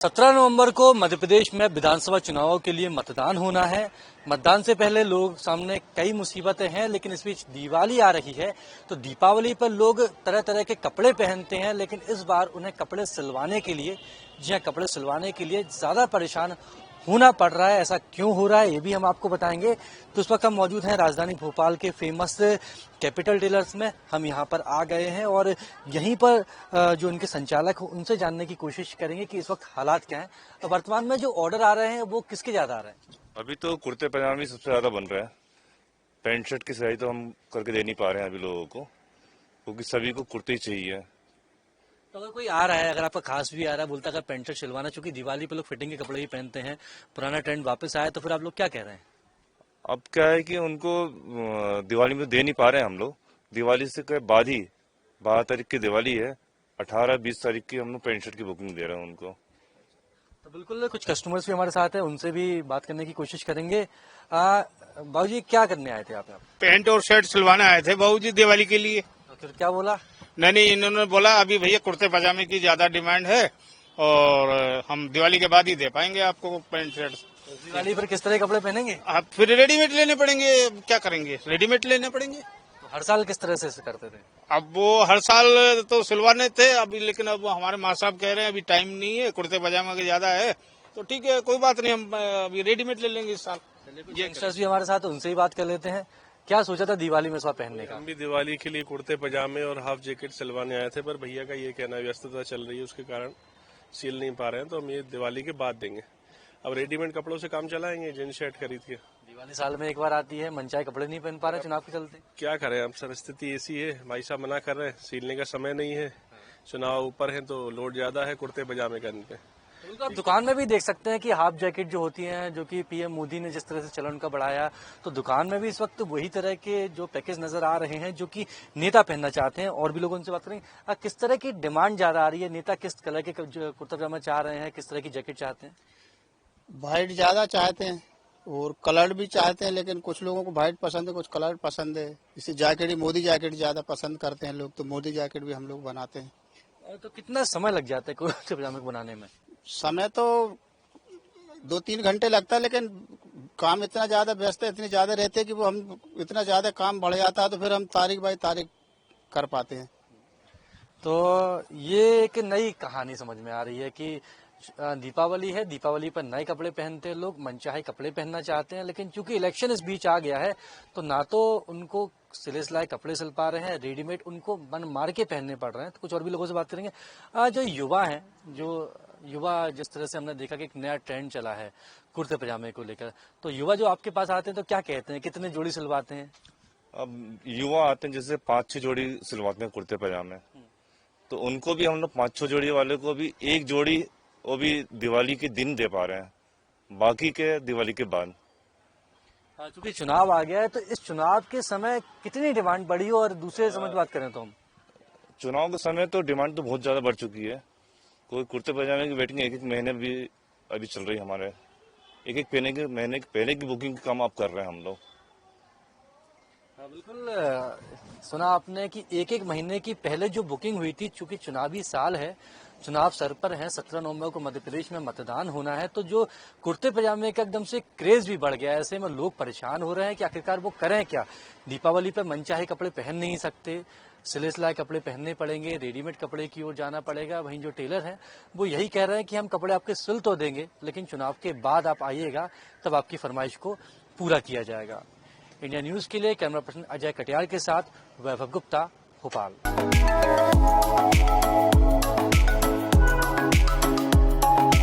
17 नवंबर को मध्य प्रदेश में विधानसभा चुनावों के लिए मतदान होना है। मतदान से पहले लोग सामने कई मुसीबतें हैं, लेकिन इस बीच दिवाली आ रही है तो दीपावली पर लोग तरह तरह के कपड़े पहनते हैं, लेकिन इस बार उन्हें कपड़े सिलवाने के लिए कपड़े सिलवाने के लिए ज्यादा परेशान होना पड़ रहा है। ऐसा क्यों हो रहा है ये भी हम आपको बताएंगे। तो इस वक्त हम मौजूद हैं राजधानी भोपाल के फेमस कैपिटल टेलर्स में। हम यहाँ पर आ गए हैं और यहीं पर जो उनके संचालक हो उनसे जानने की कोशिश करेंगे कि इस वक्त हालात क्या हैं। तो वर्तमान में जो ऑर्डर आ रहे हैं वो किसके ज्यादा आ रहे हैं? अभी तो कुर्ते पजामे सबसे ज्यादा बन रहा है। पैंट शर्ट की सिलाई तो हम करके दे नहीं पा रहे हैं अभी लोगों को, क्योंकि सभी को कुर्ते ही चाहिए। तो अगर कोई आ रहा है, अगर आपका खास भी आ रहा है, बोलता है पैंट शर्ट सिलवाना, चूंकि दिवाली पे लोग फिटिंग के कपड़े ही पहनते हैं, पुराना ट्रेंड वापस आया, तो फिर आप लोग क्या कह रहे हैं? अब क्या है कि उनको दिवाली में दे नहीं पा रहे हैं हम लोग। दिवाली से के बाद ही 12 तारीख की दिवाली है, 18-20 तारीख की हम लोग पैंट शर्ट की बुकिंग दे रहे हैं उनको। तो बिल्कुल कुछ कस्टमर्स भी हमारे साथ हैं, उनसे भी बात करने की कोशिश करेंगे। बाबूजी क्या करने आए थे आप यहाँ? पैंट और शर्ट सिलवाने आए थे बाबूजी दिवाली के लिए। तो फिर क्या बोला? नहीं, इन्होंने बोला अभी भैया कुर्ते पजामे की ज्यादा डिमांड है और हम दिवाली के बाद ही दे पाएंगे आपको पैंट शर्ट। तो दिवाली पर किस तरह के कपड़े पहनेंगे? आप फिर रेडीमेड लेने पड़ेंगे, क्या करेंगे, रेडीमेड लेने पड़ेंगे। तो हर साल किस तरह से करते थे? अब वो हर साल तो सिलवाने थे अभी, लेकिन अब हमारे माँ साहब कह रहे हैं अभी टाइम नहीं है, कुर्ते पजामा का ज्यादा है, तो ठीक है कोई बात नहीं, हम अभी रेडीमेड ले लेंगे इस साल। यंगस्टर्स भी हमारे साथ, उनसे ही बात कर लेते हैं। क्या सोचा था दिवाली में इस बार पहनने का? हम भी दिवाली के लिए कुर्ते पजामे और हाफ जैकेट सिलवाने आए थे, पर भैया का ये कहना व्यस्तता चल रही है, उसके कारण सिल नहीं पा रहे हैं, तो हम ये दिवाली के बाद देंगे। अब रेडीमेड कपड़ों से काम चलाएंगे, जींस शर्ट खरीद के। दिवाली साल में एक बार आती है, मनचाहे कपड़े नहीं पहन पा रहे चुनाव के चलते। क्या करें, अब सर स्थिति ऐसी है, भाई साहब मना कर रहे हैं, सिलने का समय नहीं है, चुनाव ऊपर है तो लोड ज्यादा है कुर्ते पजामे करने पे। तो आप दुकान में भी देख सकते हैं कि हाफ जैकेट जो होती हैं, जो कि पीएम मोदी ने जिस तरह से चलन का बढ़ाया, तो दुकान में भी इस वक्त वही तरह के जो पैकेज नजर आ रहे हैं जो कि नेता पहनना चाहते हैं। और भी लोग उनसे बात करेंगे। किस तरह की डिमांड ज्यादा आ रही है? नेता किस कलर के कुर्ता पजामा चाह रहे हैं, किस तरह की जैकेट चाहते हैं? वाइट ज्यादा चाहते हैं और कलर भी चाहते हैं, लेकिन कुछ लोगों को वाइट पसंद है, कुछ कलर पसंद है। इसी जैकेट ही मोदी जैकेट ज्यादा पसंद करते हैं लोग, तो मोदी जैकेट भी हम लोग बनाते हैं। तो कितना समय लग जाता है कुर्ते पजामे बनाने में? समय तो 2-3 घंटे लगता है, लेकिन काम इतना ज्यादा व्यस्त है, इतनी ज्यादा रहते हैं कि वो हम इतना ज्यादा काम बढ़ जाता है तो फिर हम तारीख बाई तारीख कर पाते हैं। तो ये एक नई कहानी समझ में आ रही है कि दीपावली है, दीपावली पर नए कपड़े पहनते हैं लोग, मनचाहे कपड़े पहनना चाहते हैं, लेकिन चूंकि इलेक्शन इस बीच आ गया है तो ना तो उनको सिले सिलाए कपड़े सिल पा रहे हैं, रेडीमेड उनको मन मार के पहनने पड़ रहे हैं। तो कुछ और भी लोगों से बात करेंगे। जो युवा हैं, जो युवा जिस तरह से हमने देखा कि एक नया ट्रेंड चला है कुर्ते पजामे को लेकर, तो युवा जो आपके पास आते हैं तो क्या कहते हैं, कितने जोड़ी सिलवाते हैं? अब युवा आते हैं जैसे 5-6 जोड़ी सिलवाते हैं कुर्ते पजामे, तो उनको भी हम लोग 5-6 जोड़ी वाले को भी एक जोड़ी वो भी दिवाली के दिन दे पा रहे हैं, बाकी के दिवाली के बाद। चूंकि चुनाव आ गया है तो इस चुनाव के समय कितनी डिमांड बढ़ी हो? और दूसरे समय की बात करें तो हम चुनाव के समय तो डिमांड तो बहुत ज्यादा बढ़ चुकी है। कोई कुर्ते पजामे की वेटिंग 1-1 महीने भी अभी चल रही है हमारे। 1-1 महीने पहले की बुकिंग का काम आप कर रहे हैं हम लोग। बिल्कुल सुना आपने कि 1-1 महीने की पहले जो बुकिंग हुई थी, चूंकि चुनावी साल है, चुनाव सर पर है, 17 नवंबर को मध्य प्रदेश में मतदान होना है, तो जो कुर्ते पजामे का एकदम से क्रेज भी बढ़ गया है। ऐसे में लोग परेशान हो रहे हैं कि आखिरकार वो करें क्या। दीपावली पर मनचाहे कपड़े पहन नहीं सकते, सिले सिलाए कपड़े पहनने पड़ेंगे, रेडीमेड कपड़े की ओर जाना पड़ेगा। वहीं जो टेलर हैं वो यही कह रहे हैं कि हम कपड़े आपके सिल तो देंगे, लेकिन चुनाव के बाद आप आइएगा तब आपकी फरमाइश को पूरा किया जाएगा। इंडिया न्यूज के लिए कैमरा पर्सन अजय कटियार के साथ वैभव गुप्ता, भोपाल।